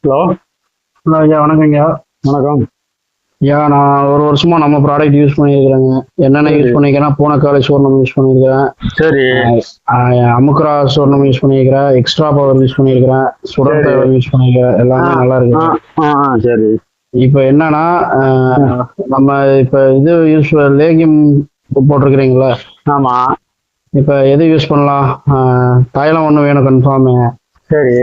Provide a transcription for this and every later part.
Hello. Hello ஐயா, வணக்கங்க. வணக்கம். ஐயா, நான் ஒரு வருஷமா நம்ம ப்ராடக்ட் யூஸ் பண்ணியிருக்கிறேங்க. என்னென்ன யூஸ் பண்ணியிருக்கேன்னா, பூனக்காளி சூர்ணம் யூஸ் பண்ணியிருக்கிறேன், சரி அமுக்ரா சூர்ணம் யூஸ் பண்ணியிருக்கிறேன், எக்ஸ்ட்ரா பவர் யூஸ் பண்ணியிருக்கிறேன், சுடர் பவர் யூஸ் பண்ணியிருக்கிறேன். எல்லாமே நல்லா இருக்கு. சரி. இப்போ என்னன்னா, நம்ம இப்போ இது யூஸ் லேகியம் போட்டிருக்கிறீங்களா? ஆமா. இப்போ எது யூஸ் பண்ணலாம்? தைலம் ஒன்று வேணும் கன்ஃபார்மு. சரி.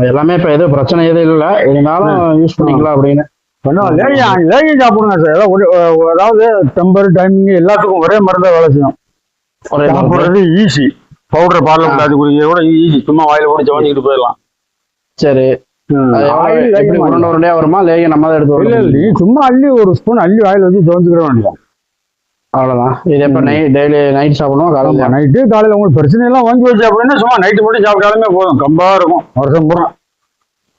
எல்லாமே இப்போ எதுவும் பிரச்சனை எதுவும் இல்லை, இருந்தாலும் யூஸ் பண்ணிக்கலாம் அப்படின்னு. லேகியம் சாப்பிடுங்க சார். அதாவது டெம்பர் டைமிங் எல்லாத்துக்கும் ஒரே மருந்தை வேலை செய்யும். சாப்பிடுறது ஈஸி. பவுடர் பாலில் விடாது குடிக்க கூட ஈஸி. சும்மா வாயில போட்டு ஜவனிக்கிட்டு போயிடலாம். சரி. உருண்டையா வருமா? லேகியம் நம்ம தான் எடுத்து இல்லை இல்லை, சும்மா அள்ளி ஒரு ஸ்பூன் அள்ளி வாயில் வச்சு ஜவனிக்கிற வேண்டியதான். அவ்வளோதான். இது எப்போ டெய்லி நைட் சாப்பிடணும்? காலையில் நைட்டு காலையில் உங்களுக்கு பிரச்சனை எல்லாம் வாங்கி வச்சு அப்படின்னா சும்மா நைட்டு மட்டும் சாப்பிட்டாலுமே போதும். கம்பா இருக்கும் வருஷம் பூரா.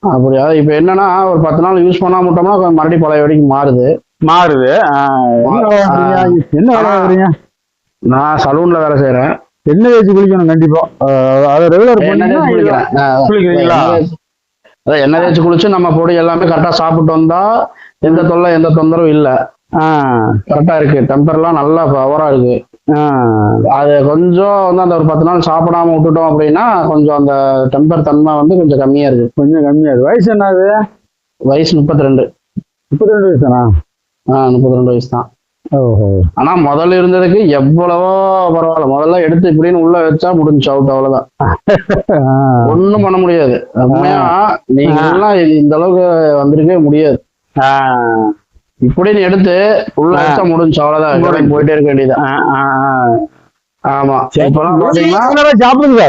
அப்படியா? இப்போ என்னன்னா, ஒரு 10 நாள் யூஸ் பண்ணாம விட்டோம்னா மறுபடியும் பழைய வரைக்கும் மாறுது. என்ன வேலை செய்றீங்க? நான் சலூன்ல வேலை செய்யறேன். எண்ணெய் தேய்ச்சி குளிக்கணும் கண்டிப்பா. அதை ரெகுலர் குளிக்கிறீங்களா? அதான் எண்ணெய் தேய்ச்சி குளிச்சு நம்ம பொடி எல்லாமே கரெக்டா சாப்பிட்டு வந்தா எந்த தொல்லை எந்த தொந்தரவும் இல்லை. கரெக்டா இருக்கு. டெம்பர்லாம் நல்லா பவரா இருக்கு. அது கொஞ்சம் வந்து அந்த ஒரு 10 நாள் சாப்பிடாம விட்டுட்டோம் அப்படின்னா கொஞ்சம் அந்த டெம்பர் தன்மை வந்து கொஞ்சம் கம்மியா இருக்கு. கொஞ்சம் கம்மியா இருக்கு. வயசு என்னது? வயசு 32. 32 வயசு தானா? 32 வயசு தான். ஓஹோ. ஆனா முதல்ல இருந்ததுக்கு எவ்வளவோ பரவாயில்ல. முதல்ல எடுத்து இப்படின்னு உள்ள வச்சா முடிஞ்சு அவுட். அவ்வளவுதான். ஒண்ணும் பண்ண முடியாது. உண்மையா நீங்க எல்லாம் இந்த அளவுக்கு வந்திருக்கவே முடியாது. இப்படின்னு எடுத்து உள்ள வச்சா முடிஞ்சு அவ்வளவுதான். போயிட்டே இருக்க வேண்டியதான். ஆமா. சாப்பிடுங்க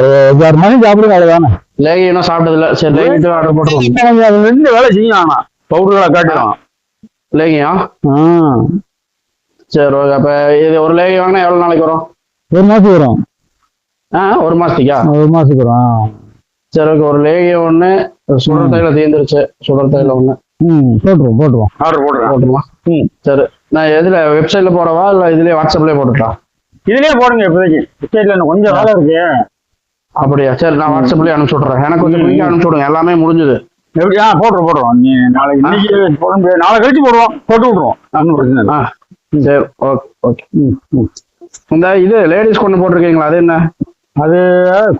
அவ்வளவுதானே. லேகியம் சாப்பிட்டது இல்ல. சரி, லேகியம் ஆர்டர் போட்டுருவோம். ரெண்டு வேலை செய்யும். ஆனா பவுடர்களை காட்டிடும் லேகியம். சரி, ஓகே. அப்ப இது ஒரு லேகியம் வாங்கினா எவ்வளவு நாளைக்கு வரும்? 1 மாசம் வரும். 1 மாசத்துக்கா? 1 மாசத்துக்கு வரும். சரி, ஓகே. ஒரு லேகியம் ஒண்ணு. சுடர் தைல தீர்ந்துருச்சு. சுடர் தைல ஒண்ணு போட்டுருவோம். ஆர்டர் போட்டுருவோம். சரி, நான் எதுல வெப்சைட்ல போடவா இல்ல இதுலயே வாட்ஸ்அப்லயே போட்டுக்கலாம்? இதுலயே போடுங்க. இப்போதைக்கு வெப்சைட்ல கொஞ்சம் வேலை இருக்கு. அப்படியா? சரி, நான் வாட்ஸ்அப்லயே அனுப்பிச்சு விட்றேன். எனக்கு கொஞ்சம் குயிக்கா அனுப்பிச்சு விடுங்க. எல்லாமே முடிஞ்சது. எப்படியா? போட்டுருவோம். நீ நாளைக்கு இன்னைக்கு போட முடியாது, நாளை கழிச்சு போடுவோம். போட்டு விட்ருவோம். ஒன்றும் பிரச்சனை இல்லை. சரி, ஓகே ஓகே. இந்த இது லேடிஸ் கொண்டு போட்டிருக்கீங்களா? அது என்ன? அது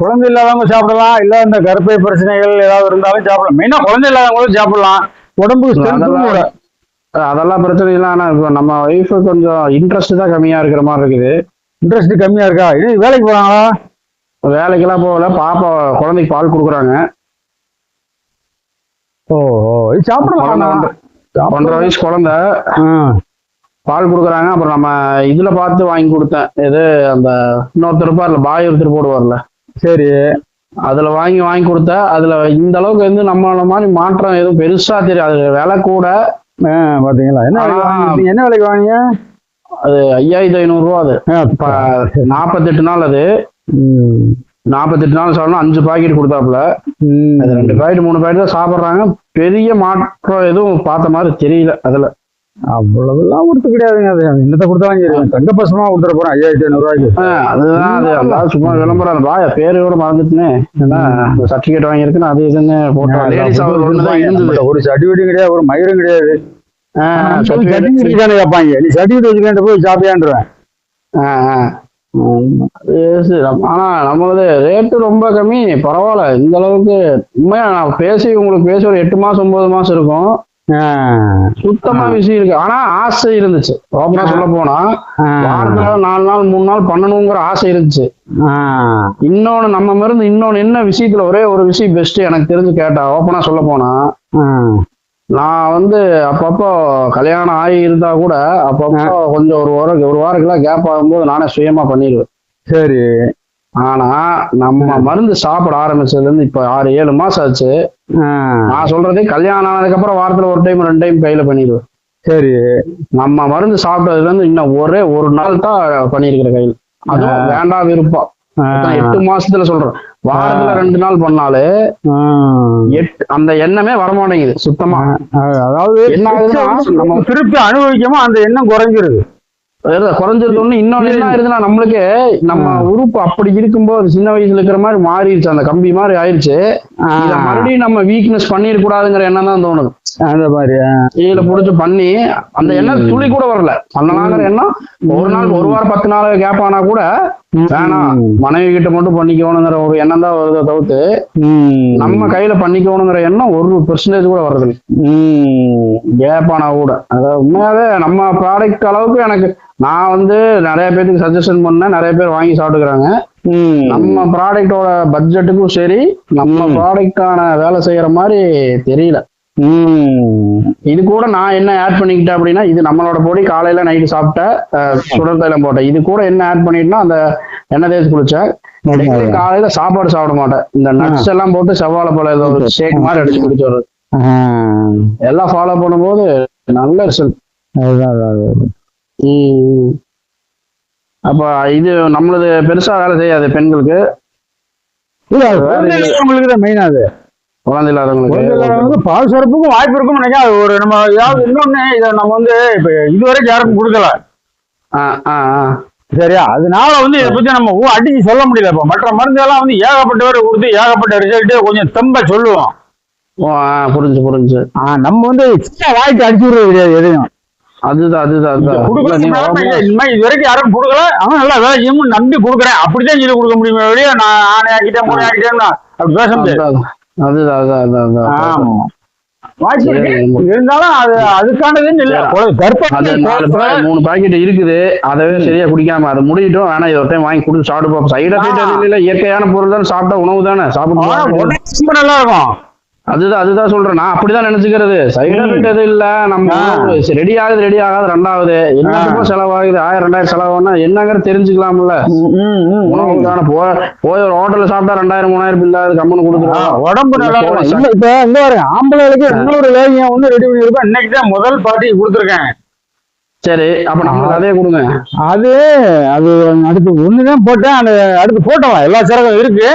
குழந்தை இல்லாதவங்க சாப்பிடலாம். இல்ல இந்த கர்ப்பை பிரச்சனைகள் ஏதாவது இருந்தாலும் சாப்பிடலாம். மெயினா குழந்தை இல்லாதவங்களும் சாப்பிடலாம். உடம்புக்கு அதெல்லாம் பிரச்சனை இல்லை. ஆனா இப்போ நம்ம ஒய்ஃபு கொஞ்சம் இன்ட்ரெஸ்ட் தான் கம்மியா இருக்கிற மாதிரி இருக்குது. இன்ட்ரெஸ்ட் கம்மியா இருக்கா? இது வேலைக்கு போறாங்களா? வேலைக்கெல்லாம் போகல. பாப்பா குழந்தைக்கு பால் கொடுக்குறாங்க. ஓஹோ. இது சாப்பிடலாம். 1.5 வயசு குழந்தை பால் கொடுக்குறாங்க. அப்புறம் நம்ம இதுல பார்த்து வாங்கி கொடுத்தேன். எது அந்த இன்னொருத்தர் இருப்பார்ல, பாய் ஒருத்தர் போடுவார்ல. சரி. அதுல வாங்கி கொடுத்தா அதுல இந்த அளவுக்கு வந்து நம்மள மாதிரி மாற்றம் எதுவும் பெருசா தெரியும். அது விலை கூட. பாத்தீங்களா? என்ன விலைக்கு வாங்கிய? அது 5500 ரூபா. அது 48 நாள். அது 48 நாள் சாப்பிடணும். 5 பாக்கெட் கொடுத்தாப்புல. அது 2 பாக்கெட் 3 பாக்கெட் தான் சாப்பிட்றாங்க. பெரிய மாற்றம் எதுவும் பார்த்த மாதிரி தெரியல. அதுல அவ்வளவுலாம் கொடுத்து கிடையாதுங்க. அது என்னத்தை கொடுத்தாலும் சரி. தங்க பசமா கொடுத்துட போறேன் 5500 ரூபாய்க்கு. அதுதான். அது அதாவது சும்மா விளம்பரம். பாய பேரோட மறந்துட்டுனே சர்டிபிகேட் வாங்கியிருக்குன்னு அது இதுன்னு போட்டோம். ஒரு சர்டிபிகேட்டும் கிடையாது, ஒரு மயிரும் கிடையாது. கேட்பாங்க, நீ சர்டிபிகேட் வச்சுக்கிட்டு போய் சாப்பியான்றான். ஆனா நம்மளது ரேட்டு ரொம்ப கம்மி. பரவாயில்ல. இந்த அளவுக்கு உண்மையா நான் உங்களுக்கு பேசி ஒரு 8 மாசம் 9 மாசம் இருக்கும். சுத்தமா விஷயம் இருக்கு. ஆனா ஆசை இருந்துச்சு. ஓப்பனா சொல்ல போனா வாரத்துல 4 நாள் 3 நாள் பண்ணணுங்கிற ஆசை இருந்துச்சு. இன்னொன்னு நம்ம மருந்து இன்னொன்னு என்ன விஷயத்துல ஒரே ஒரு விஷயம் பெஸ்ட் எனக்கு தெரிஞ்சு கேட்டா, ஓப்பனா சொல்ல போனா நான் வந்து அப்பப்போ கல்யாணம் ஆகி இருந்தா கூட அப்பப்போ கொஞ்சம் ஒரு வாரத்துக்குலாம் கேப் ஆகும்போது நானே சுயமா பண்ணிடுவேன். சரி. ஆனா நம்ம மருந்து சாப்பிட ஆரம்பிச்சதுல இருந்து இப்ப 6-7 மாசம் ஆச்சு. நான் சொல்றது கல்யாணம் ஆனதுக்கு அப்புறம் வாரத்துல 1 டைம் 2 டைம் கையில பண்ணிடுவேன். சரி. நம்ம மருந்து சாப்பிட்டதுல இருந்து இன்னும் ஒரே ஒரு நாள் தான் பண்ணிருக்கிற கையில். அதுவும் வேண்டாம் விருப்பம். 8 மாசத்துல சொல்றேன். வாரத்துல 2 நாள் பண்ணாலே அந்த எண்ணமே வரமாட்டேங்குது சுத்தமா. அதாவது என்ன ஆகுதுன்னா, நம்ம திருப்பி அனுபவிக்காம அந்த எண்ணம் குறைஞ்சிருது. குறைஞ்சிருது ஒண்ணு. இன்னொன்னு என்ன ஆயிருதுன்னா நம்மளுக்கு நம்ம உறுப்பு அப்படி இருக்கும்போது சின்ன வயசுல இருக்கிற மாதிரி மாறிடுச்சு, அந்த கம்பி மாதிரி ஆயிடுச்சு. இத மறுபடியும் நம்ம வீக்னஸ் பண்ணிடக்கூடாதுங்கிற எண்ணம் தான் தோணுது. அந்த மாதிரி கீழே புடிச்சு பண்ணி அந்த எண்ணம் துளி கூட வரல, பண்ணலாங்கிற எண்ணம் ஒரு நாள் ஒரு வாரம் 10 நாள் கேப் ஆனா கூட வேணாம் மனைவி கிட்ட மட்டும் பண்ணிக்கணுங்கிற ஒரு எண்ணம் தான் வருதை தவிர்த்து நம்ம கையில பண்ணிக்கணுங்கிற எண்ணம் 1% கூட வர்றது கேப் ஆனா கூட. அதாவது உண்மையாவே நம்ம ப்ராடக்ட் அளவுக்கு எனக்கு நான் வந்து நிறைய பேருக்கு சஜஷன் பண்ணேன், நிறைய பேர் வாங்கி சாப்பிட்டுக்கிறாங்க. நம்ம ப்ராடக்டோட பட்ஜெட்டுக்கும் சரி நம்ம ப்ராடக்டான வேலை செய்யற மாதிரி தெரியல. இது கூட நான் என்ன ஆட் பண்ணிக்கிட்டேன் அப்படின்னா, இது நம்மளோட பொடி காலையில நைட்டு சாப்பிட்ட சுடர் தைலம் போட்டேன். இது கூட என்ன ஆட் பண்ணிட்டேன்னா அந்த எண்ணெய் தேய்ச்சி குளிச்சேன். காலையில சாப்பாடு சாப்பிட மாட்டேன், இந்த நட்ஸ் எல்லாம் போட்டு செவ்வாழை பழம் ஏதோ ஒரு ஷேக் மாதிரி அடிச்சு குடிச்சு வர்றது எல்லாம் ஃபாலோ பண்ணும்போது நல்ல ரிசல்ட். அப்ப இது நம்மளது பெருசா வேலை செய்யாது பெண்களுக்கு, மெயினா அது குழந்தை இல்லாதவங்களுக்கு பால் சுரப்புக்கும் வாய்ப்பு இருக்கும் நினைக்கிறேன். அது ஒரு நம்ம ஏதாவது இன்னொன்னு இதை நம்ம வந்து இப்ப இதுவரைக்கும் யாருக்கும் கொடுக்கல. சரியா, அதனால வந்து இதை பத்தி நம்ம அடிச்சு சொல்ல முடியல. இப்ப மற்ற மருந்துகள்லாம் வந்து ஏகப்பட்ட பேர் கொடுத்து ஏகப்பட்ட ரிசல்ட் கொஞ்சம் தெம்ப சொல்லுவோம். புரிஞ்சு புரிஞ்சு. நம்ம வந்து வாய்க்கு அடிச்சு விடுறது கிடையாது எதையும். அதுதான் இது வரைக்கும் யாரும் கொடுக்கல, ஆனா நல்லா வேலை செய்யும் நம்பி கொடுக்குறேன் அப்படித்தான் சொல்லி கொடுக்க முடியுமே வெளியே. நான் ஆக்கிட்டேன் 3 ஆக்கிட்டேன் அப்படி பேச முடியாது. இருந்தாலும் அது அதுக்கானதுன்னு இல்ல. 3 பாக்கெட் இருக்குது, அதவே சரியா குடிக்காம அதை முடியட்டும் வேணா இதை ஒரு டைம் வாங்கி குடிச்சு சாப்பிட்டு சைடு எஃபெக்ட் இல்ல, இயற்கையான பொருள் தான் சாப்பிட்டா உணவு தானே சாப்பிட்டு நல்லா இருக்கும். அதுதான் சொல்றேன், நான் அப்படிதான் நினைச்சுக்கிறது. சைடு எஃபெக்ட் எதுவும் இல்ல, நம்ம ரெடி ஆகாது. ரெண்டாவது எல்லாத்துக்கும் செலவாகுது, 1000-2000 செலவாகுன்னா என்னங்கிறது தெரிஞ்சுக்கலாம்ல. உணவுக்கான போய் ஒரு ஹோட்டல்ல சாப்பிட்டா 2000-3000 இல்லாத கம்மனு கொடுத்துருவோம். உடம்பு நல்லா இப்ப இந்த ஆம்பளைகளுக்கு இன்னொரு லேகியம் ஒண்ணு ரெடி பண்ணிருப்பேன். இன்னைக்கு தான் முதல் பார்ட்டி கொடுத்துருக்கேன். சரி, அப்ப நம்மளுக்கு அதே கொடுங்க. அது அடுத்து ஒண்ணுதான் போட்டேன், அது அடுத்து போட்டவா எல்லா சிறகும் இருக்கு.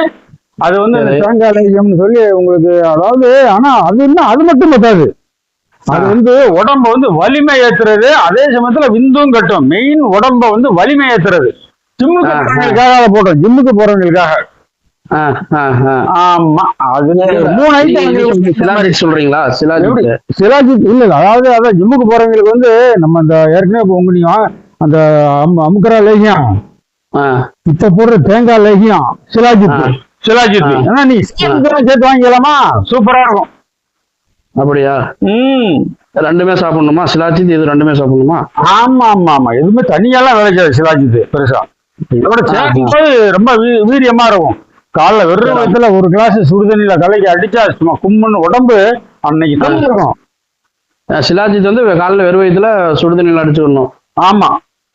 அது வந்து தேங்காய் லேகியம்னு சொல்லி உங்களுக்கு, அதாவது ஆனா அது இன்னும் அது மட்டும் பத்தாது. அது வந்து உடம்ப வந்து வலிமை ஏத்துறது, அதே சமயத்துல விந்தும் கட்டும். மெயின் உடம்ப வந்து வலிமை ஏத்துறது. ஜிம்முக்கு போறவங்களுக்காக போட்டோம், ஜிம்முக்கு போறவங்களுக்காக. ஆமா, அது 3 ஐட்டம் சொல்றீங்களா? சிலாஜித் இல்ல, அதாவது ஜிம்முக்கு போறவங்களுக்கு வந்து நம்ம அந்த ஏற்கனவே உங்க அந்த அமுக்கரா லேகியம், இப்ப போடுற தேங்காய் லேகியம் சிலாஜித் ஏன்னா நீ சேர்த்து வாங்கிக்கலாமா, சூப்பரா இருக்கும். அப்படியா? ரெண்டுமே சாப்பிடணுமா? சிலாஜித் இது ரெண்டுமே சாப்பிடணுமா? ஆமா, எதுவுமே தனியெல்லாம் வேலை செய்யாது. சிலாஜித் பெருசா இதோட சேர்க்கும்போது ரொம்ப வீரியமா இருக்கும். காலைல வெறும் வயசுல ஒரு கிளாஸ் சுடுதண்ணில கலக்கி அடிச்சா சும்மா கும்முன்னு உடம்பு அன்னைக்கு தண்ணி இருக்கும். சிலாஜித் வந்து காலைல வெறும் வயசுல சுடுதண்ணில அடிச்சுடணும். ஆமா,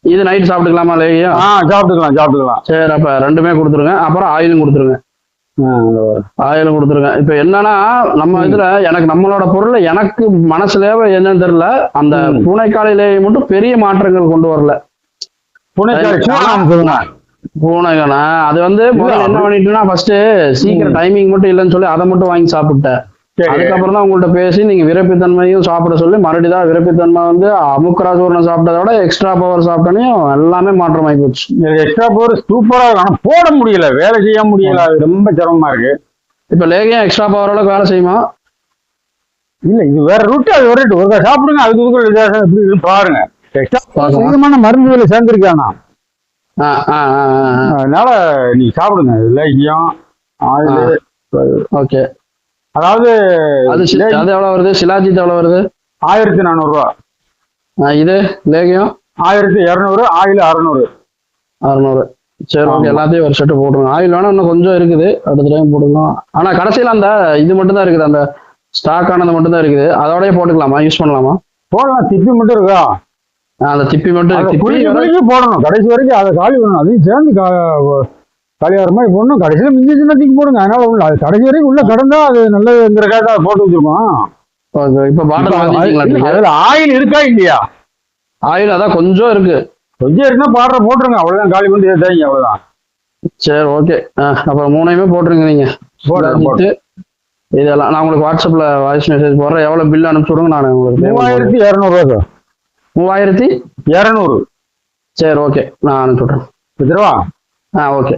இது நைட் சாப்பிட்டுக்கலாமா? லேகியம் சாப்பிட்டுக்கலாம். சரி, அப்ப ரெண்டுமே கொடுத்துருங்க. அப்புறம் ஆயிலும் கொடுத்துருங்க. இப்ப என்னன்னா நம்ம இதுல எனக்கு நம்மளோட பொருள் எனக்கு மனசுல என்னன்னு தெரியல, அந்த பூனைக்காலையிலேயே மட்டும் பெரிய மாற்றங்கள் கொண்டு வரல. பூனைக்கான அது வந்து முதல்ல என்ன பண்ணிட்டுன்னா ஃபர்ஸ்ட் சீக்கிரம் டைமிங் மட்டும் இல்லைன்னு சொல்லி அதை மட்டும் வாங்கி சாப்பிட்டேன். அதுக்கப்புறம் தான் உங்கள்ட்ட பேசி நீங்க விரப்பித்தன்மையும் சாப்பிட சொல்லி மறுபடியும் தான் விரப்பித்தன்மை வந்து அமுக்கரா சூரணம் சாப்பிட்டதை விட எக்ஸ்ட்ரா பவர் சாப்பிட்டனையும் எல்லாமே மாற்றம் ஆகி போச்சு. எக்ஸ்ட்ரா பவர் சூப்பரா இருக்கு, ஆனா போட முடியல, வேலை செய்ய முடியல, அது ரொம்ப சிரமமா இருக்கு. இப்ப லேகியம் எக்ஸ்ட்ரா பவர் அளவுக்கு வேலை செய்யுமா? இல்ல, இது வேற ரூட், அது ஒரு ரூட் சாப்பிடுங்க, அதுக்கு வித்தியாசம் எப்படி இருக்கு பாருங்க. எக்ஸ்ட்ரா மருந்துகளை சேர்ந்துருக்கானா, அதனால நீங்க சாப்பிடுங்க லேகியம் ஆயில். ஓகே, அதாவது அது எவ்வளவு வருது? சிலாஜித் எவ்வளவு வருது? 1400 ரூபா. இது லேகியம் 1200, ஆயில் 600. சரி, ஓகே, எல்லாத்தையும் ஒரு செட்டு போட்டுருங்க. ஆயில் வேணா இன்னும் கொஞ்சம் இருக்குது, அடுத்த டைம் போட்டுக்கலாம். ஆனா கடைசியில அந்த இது மட்டும் தான் இருக்குது, அந்த ஸ்டாக் ஆனது மட்டும் தான் இருக்குது. அதோடய போட்டுக்கலாமா? யூஸ் பண்ணலாமா? போடலாம். திப்பி மட்டும் இருக்கா? அந்த திப்பி மட்டும் போடணும் கடைசி வரைக்கும், அதை காலி பண்ணணும். அதையும் சேர்ந்து காலியாகிற மாதிரி போடணும். கடைசியில் மிஞ்சி சின்னத்துக்கு போடுங்க. அதனால உள்ள அது கடைசி வரைக்கும் உள்ள கடந்தா அது நல்லதுங்கிறக்காக தான் போட்டு வச்சிருக்கோம். இப்ப அதுல ஆயில் இருக்கா இல்லையா? ஆயில் அதான் கொஞ்சம் இருக்கு, கொஞ்சம் இருக்குன்னா போட்டுருங்க, அவ்வளவுதான். காலி பண்ணி தேங்க, அவ்வளவுதான். சரி, ஓகே. அப்புறம் 3யுமே போட்டுருங்க நீங்க. இதெல்லாம் நான் உங்களுக்கு வாட்ஸ்அப்ல வாய்ஸ் மெசேஜ் போடுறேன். எவ்வளவு பில் அனுப்பிச்சு விடுங்க, நான் உங்களுக்கு 3200 ரூபா சார். 3200. சரி ஓகே, நான் அனுப்பிச்சுட்றேன். வச்சிருவா. ஓகே.